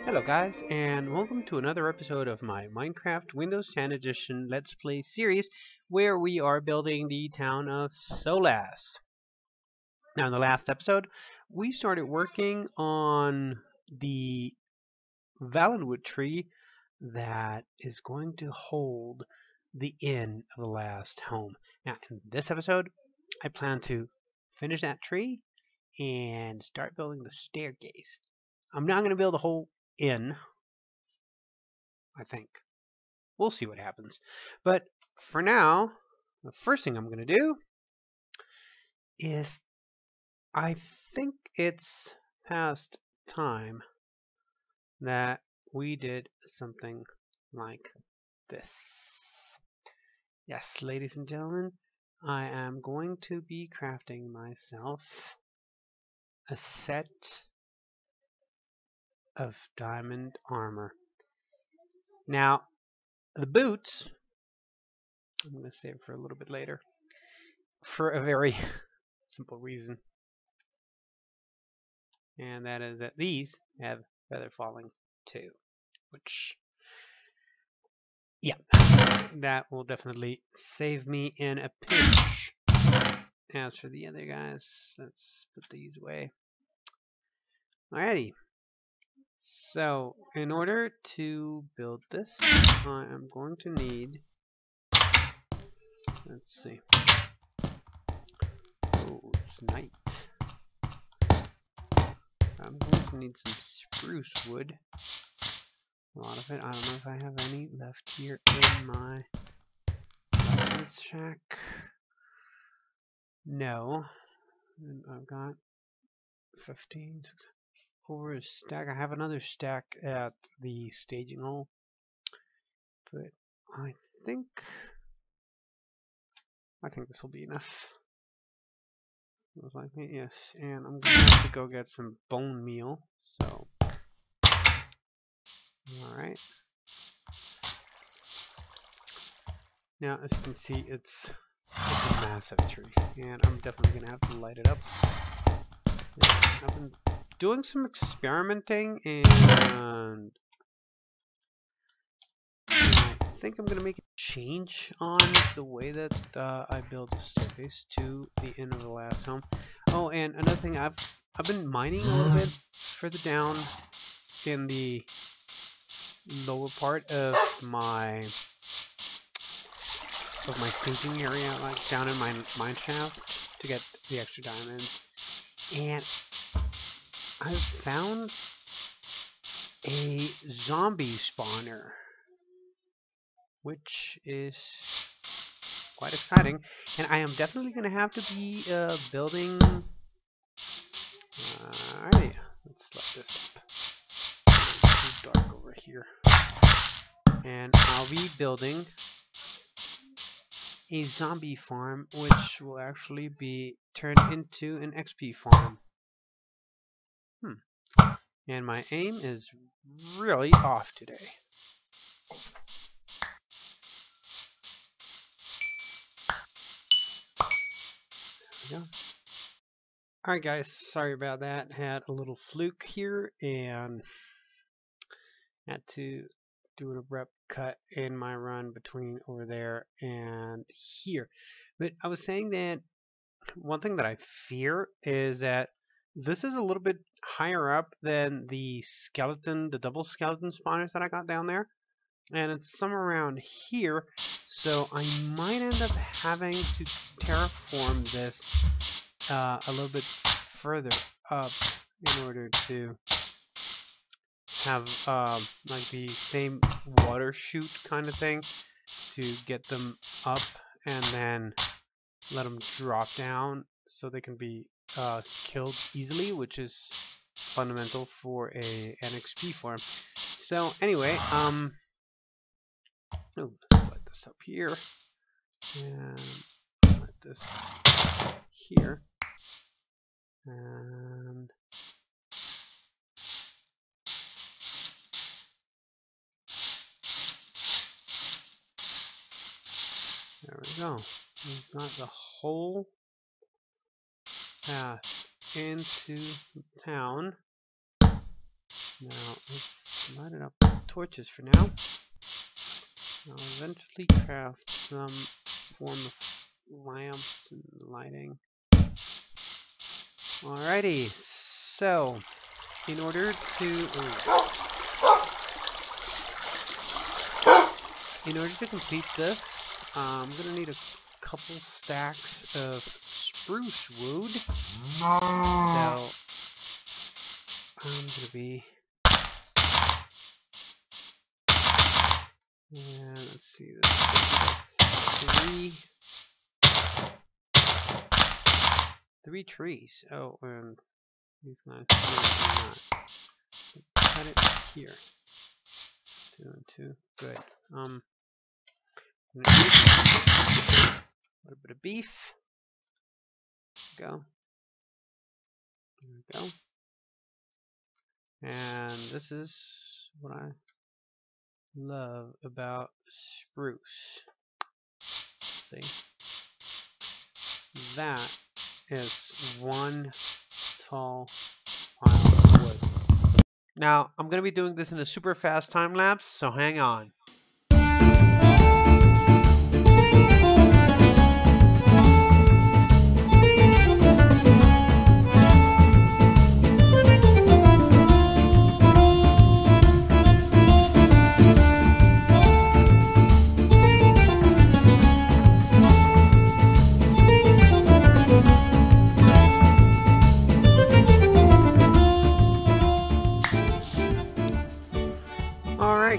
Hello guys, and welcome to another episode of my Minecraft Windows 10 Edition Let's Play series, where we are building the town of Solas. Now in the last episode, we started working on the Vallenwood tree that is going to hold the inn of the last home. Now in this episode, I plan to finish that tree and start building the staircase. I'm not going to build a whole inn, I think. We'll see what happens. But for now, the first thing I'm going to do is I think it's past time that we did something like this. Yes, ladies and gentlemen, I am going to be crafting myself a set of diamond armor. Now, the boots, I'm going to save for a little bit later, for a very simple reason. And that is that these have feather falling too, which, yeah, that will definitely save me in a pinch. As for the other guys, let's put these away. Alrighty. So, in order to build this, I am going to need, let's see. Oh, it's night. I'm going to need some spruce wood. A lot of it. I don't know if I have any left here in my weapons shack. No. And I've got 15 over a stack. I have another stack at the staging hole. But I think this will be enough. Looks like me, yes. And I'm going to have to go get some bone meal. So, alright. Now, as you can see, it's a massive tree. And I'm definitely going to have to light it up. Yeah, I've been doing some experimenting, and I think I'm going to make a change on the way that I build the staircase to the end of the last home. Oh, and another thing, I've been mining a little bit further down in the lower part of my staging area, like down in my mine shaft, to get the extra diamonds. And I've found a zombie spawner, which is quite exciting, and I am definitely going to have to be building. Alright, let's light this up. It's too dark over here, and I'll be building a zombie farm, which will actually be turned into an XP farm. And my aim is really off today. There we go. Alright guys, sorry about that. Had a little fluke here and had to do an abrupt cut in my run between over there and here. But I was saying that one thing that I fear is that this is a little bit higher up than the double skeleton spawners that I got down there. And it's somewhere around here, so I might end up having to terraform this a little bit further up in order to have like the same water chute kind of thing to get them up and then let them drop down so they can be killed easily, which is fundamental for an XP farm. So anyway, oh, let's light this up here, and light this here, and there we go. We've got the whole path into the town. Now let's light it up with torches for now. I'll eventually craft some form of lamps and lighting. Alrighty, so in order to complete this, I'm gonna need a couple stacks of spruce wood. So I'm gonna be let's see, this three trees. Oh, these guys not. Cut it here. 2 and 2. Good. A little bit of beef. Go. There we go. And this is what I love about spruce. See? That is one tall pile of wood. Now, I'm going to be doing this in a super fast time lapse, so hang on.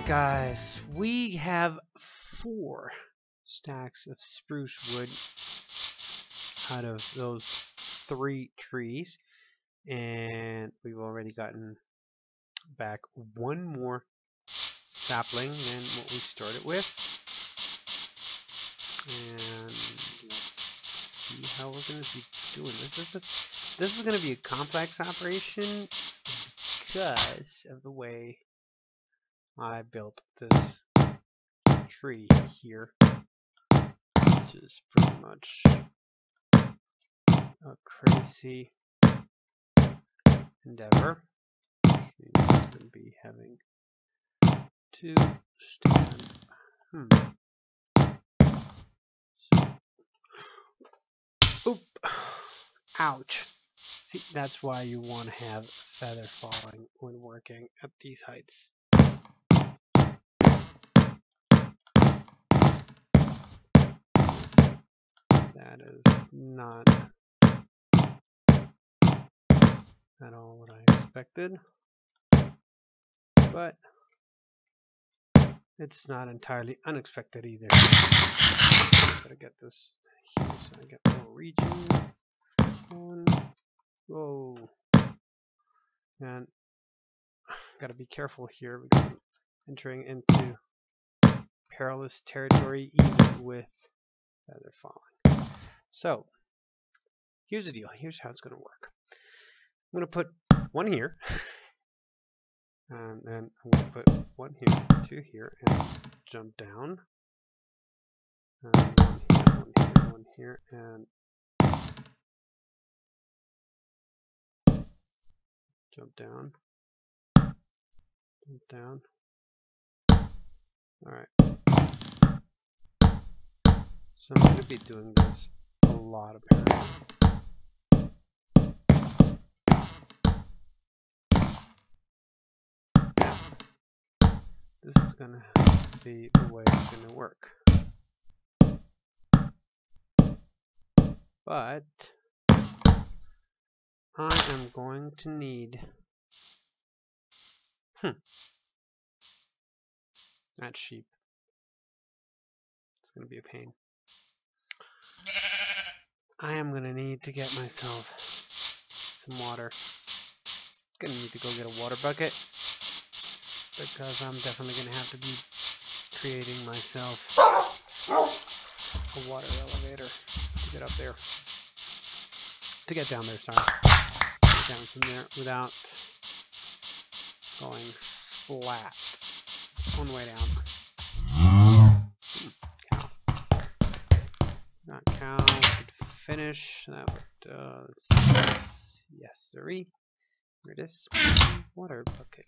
Guys, we have 4 stacks of spruce wood out of those 3 trees, and we've already gotten back 1 more sapling than what we started with. And let's see how we're going to be doing this. This is going to be a complex operation because of the way I built this tree here, which is pretty much a crazy endeavor. We're going to be having to stand. Oop! Ouch! See, that's why you want to have feather falling when working at these heights. That is not at all what I expected, but it's not entirely unexpected either. Gotta get this here so I get more region. Whoa. And gotta be careful here because I'm entering into perilous territory even with feather falling. So, here's the deal. Here's how it's going to work. I'm going to put 1 here, and then I'm going to put 1 here, 2 here, and jump down. And 1 here, 1 here, 1 here, and jump down. Jump down. Alright. So I'm going to be doing this a lot apparently. This is going to be the way it's going to work. But I am going to need that sheep. It's going to be a pain. I am going to need to get myself some water. I'm going to need to go get a water bucket because I'm definitely going to have to be creating myself a water elevator to get up there. To get down there, sorry. Get down from there without going flat on the way down. Cow. Not cow. Could finish that. Yes, sirree. Here it is. Water bucket.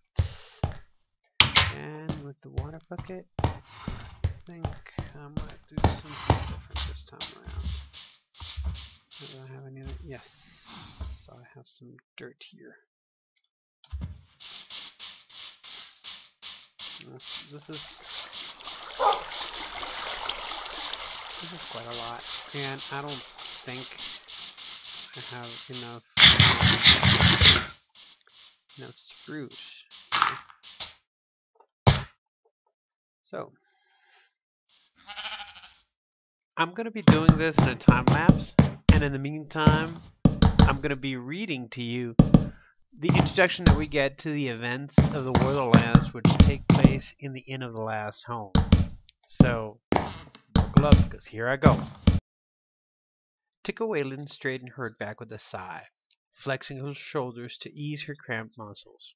And with the water bucket, I think I might do something different this time around. Do I have any other? Yes. So I have some dirt here. This is quite a lot, and I don't think I have enough spruce. So I'm going to be doing this in a time lapse, and in the meantime, I'm going to be reading to you the introduction that we get to the events of the War of the Last, which take place in the Inn of the Last home. So, buckle up, because here I go. Tika Whalen straightened her back with a sigh, flexing her shoulders to ease her cramped muscles.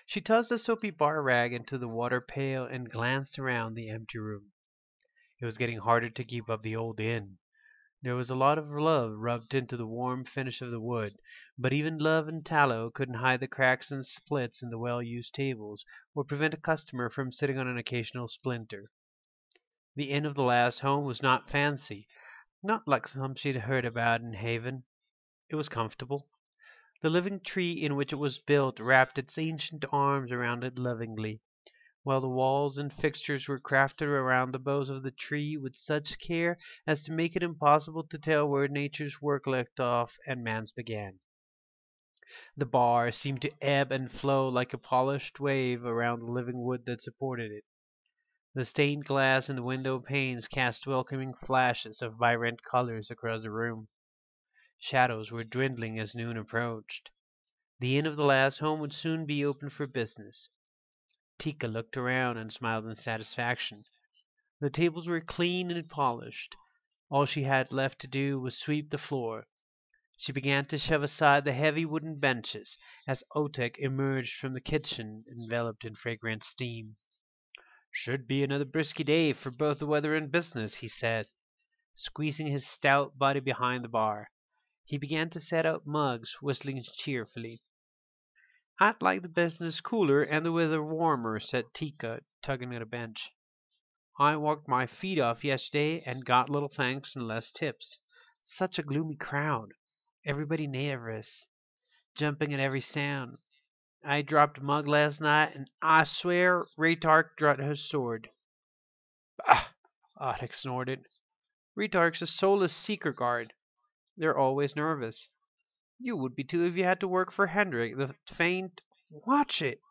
She tossed a soapy bar rag into the water pail and glanced around the empty room. It was getting harder to keep up the old inn. There was a lot of love rubbed into the warm finish of the wood, but even love and tallow couldn't hide the cracks and splits in the well-used tables, or prevent a customer from sitting on an occasional splinter. The Inn of the Last Home was not fancy, not like some she'd heard about in Haven. It was comfortable. The living tree in which it was built wrapped its ancient arms around it lovingly, while the walls and fixtures were crafted around the boughs of the tree with such care as to make it impossible to tell where nature's work left off and man's began. The bar seemed to ebb and flow like a polished wave around the living wood that supported it. The stained glass in the window panes cast welcoming flashes of vibrant colors across the room. Shadows were dwindling as noon approached. The Inn of the Last Home would soon be open for business. Tika looked around and smiled in satisfaction. The tables were clean and polished. All she had left to do was sweep the floor. She began to shove aside the heavy wooden benches as Otek emerged from the kitchen enveloped in fragrant steam. "Should be another brisky day for both the weather and business," he said, squeezing his stout body behind the bar. He began to set out mugs, whistling cheerfully. "I'd like the business cooler and the weather warmer," said Tika, tugging at a bench. "I walked my feet off yesterday and got little thanks and less tips. Such a gloomy crowd. Everybody nervous, jumping at every sound. I dropped a mug last night, and I swear Raytark dropped his sword." "Bah!" Otik snorted. "Raytark's a soulless seeker guard. They're always nervous. You would be too if you had to work for Hendrik, the faint—" "Watch it!"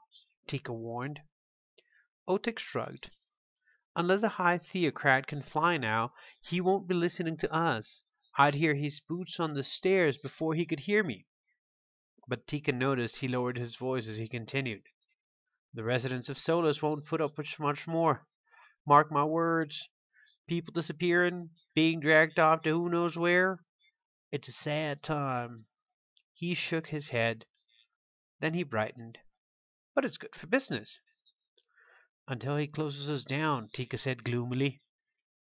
Tika warned. Otik shrugged. "Unless the High Theocrat can fly now, he won't be listening to us. I'd hear his boots on the stairs before he could hear me." But Tika noticed he lowered his voice as he continued. "The residents of Solus won't put up with much more. Mark my words. People disappearing, being dragged off to who knows where. It's a sad time." He shook his head. Then he brightened. "But it's good for business." "Until he closes us down," Tika said gloomily.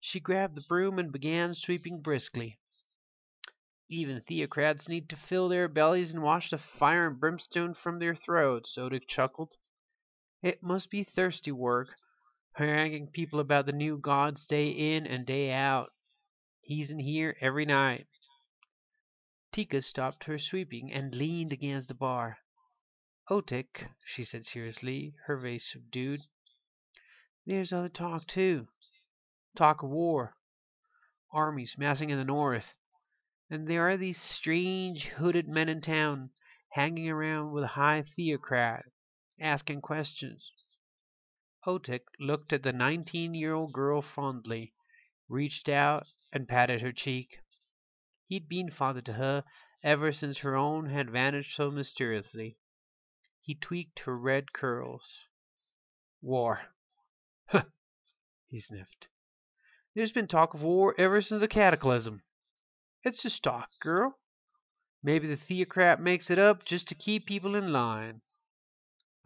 She grabbed the broom and began sweeping briskly. "Even theocrats need to fill their bellies and wash the fire and brimstone from their throats," Odik chuckled. "It must be thirsty work, haranguing people about the new gods day in and day out. He's in here every night." Tika stopped her sweeping and leaned against the bar. "Otik," she said seriously, her face subdued, "there's other talk too. Talk of war. Armies massing in the north. And there are these strange hooded men in town, hanging around with a high theocrat, asking questions." Otik looked at the 19-year-old girl fondly, reached out and patted her cheek. He'd been father to her ever since her own had vanished so mysteriously. He tweaked her red curls. "War. Huh," he sniffed. "There's been talk of war ever since the Cataclysm. It's just talk, girl. Maybe the theocrat makes it up just to keep people in line."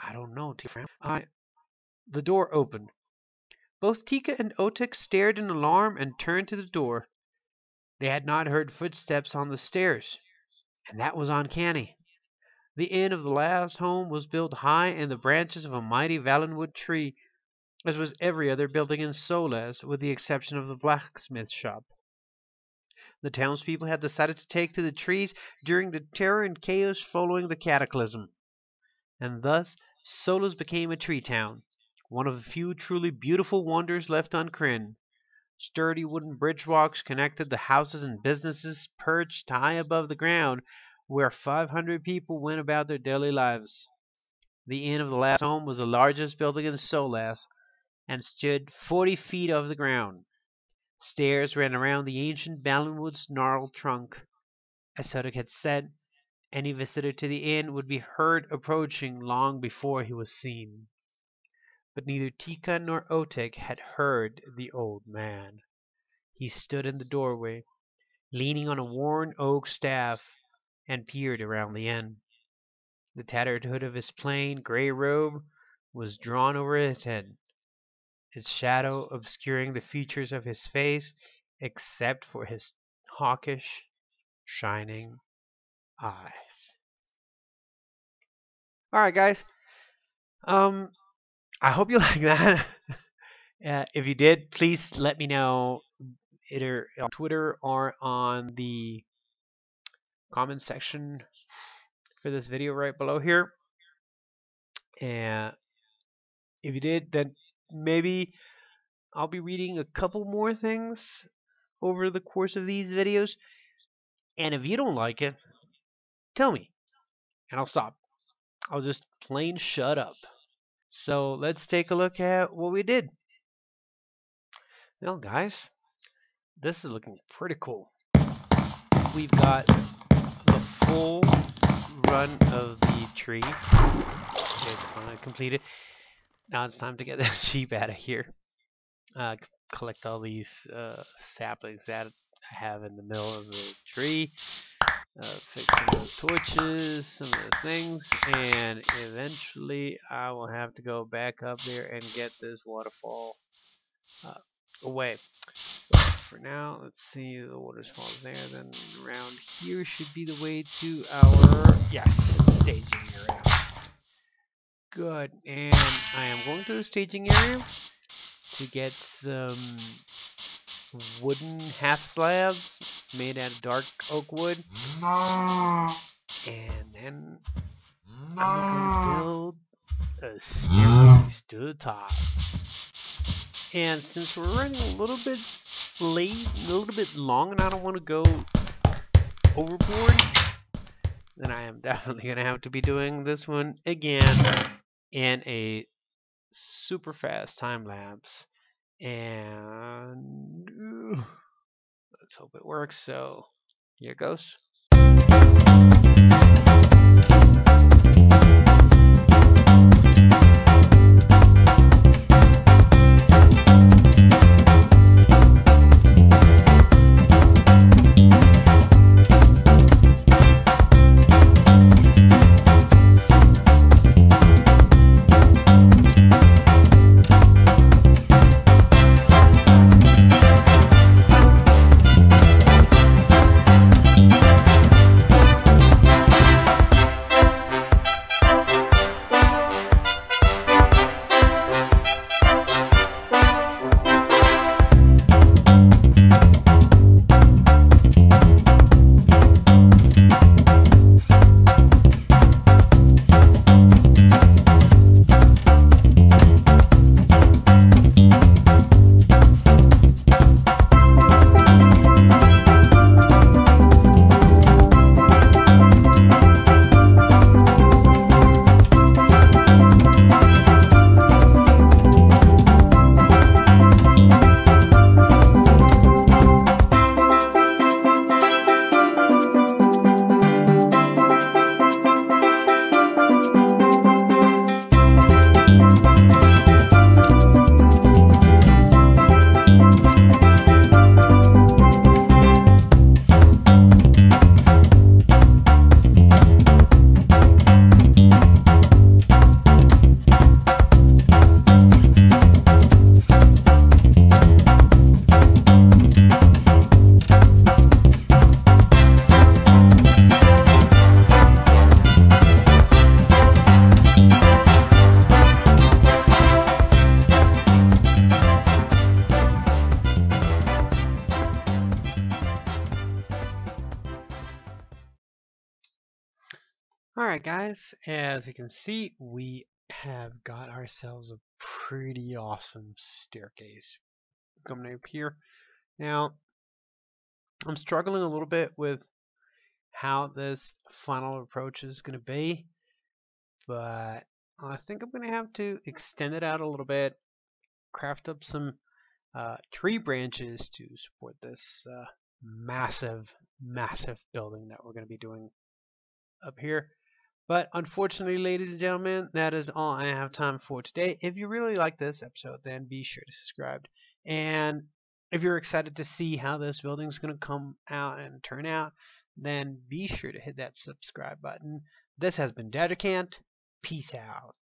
"I don't know, Tika. The door opened. Both Tika and Otik stared in alarm and turned to the door. They had not heard footsteps on the stairs, and that was uncanny. The inn of the last home was built high in the branches of a mighty Vallenwood tree, as was every other building in Solas, with the exception of the blacksmith shop. The townspeople had decided to take to the trees during the terror and chaos following the cataclysm, and thus Solas became a tree town, one of the few truly beautiful wonders left on Kryn. Sturdy wooden bridge walks connected the houses and businesses perched high above the ground, where 500 people went about their daily lives. The inn of the last home was the largest building in Solas, and stood 40 feet off the ground. Stairs ran around the ancient Vallenwood's gnarled trunk. As Sodok had said, any visitor to the inn would be heard approaching long before he was seen. But neither Tika nor Otek had heard the old man. He stood in the doorway, leaning on a worn oak staff, and peered around the inn. The tattered hood of his plain gray robe was drawn over his head, its shadow obscuring the features of his face except for his hawkish, shining eyes. Alright, guys. I hope you like that. If you did, please let me know either on Twitter or on the comment section for this video right below here. And if you did, then maybe I'll be reading a couple more things over the course of these videos. And if you don't like it, tell me, and I'll stop. I'll just plain shut up. So let's take a look at what we did. Now, guys, this is looking pretty cool. We've got the full run of the tree. It's completed. Now it's time to get that sheep out of here. Collect all these saplings that I have in the middle of the tree. Fix some of the torches, some of the things, and eventually I will have to go back up there and get this waterfall away. But for now, let's see, the waterfall's there, then around here should be the way to our, yes, staging area. Good, and I am going to the staging area to get some wooden half slabs made out of dark oak wood, and then I'm going to build a staircase to the top. And since we're running a little bit late, a little bit long, and I don't want to go overboard, then I am definitely going to have to be doing this one again in a super fast time lapse. And let's hope it works. So here goes. Alright guys, as you can see, we have got ourselves a pretty awesome staircase coming up here. Now, I'm struggling a little bit with how this final approach is going to be, but I think I'm going to have to extend it out a little bit, craft up some tree branches to support this massive building that we're going to be doing up here. But unfortunately, ladies and gentlemen, that is all I have time for today. If you really like this episode, then be sure to subscribe. And if you're excited to see how this building is going to come out and turn out, then be sure to hit that subscribe button. This has been Daddercant. Peace out.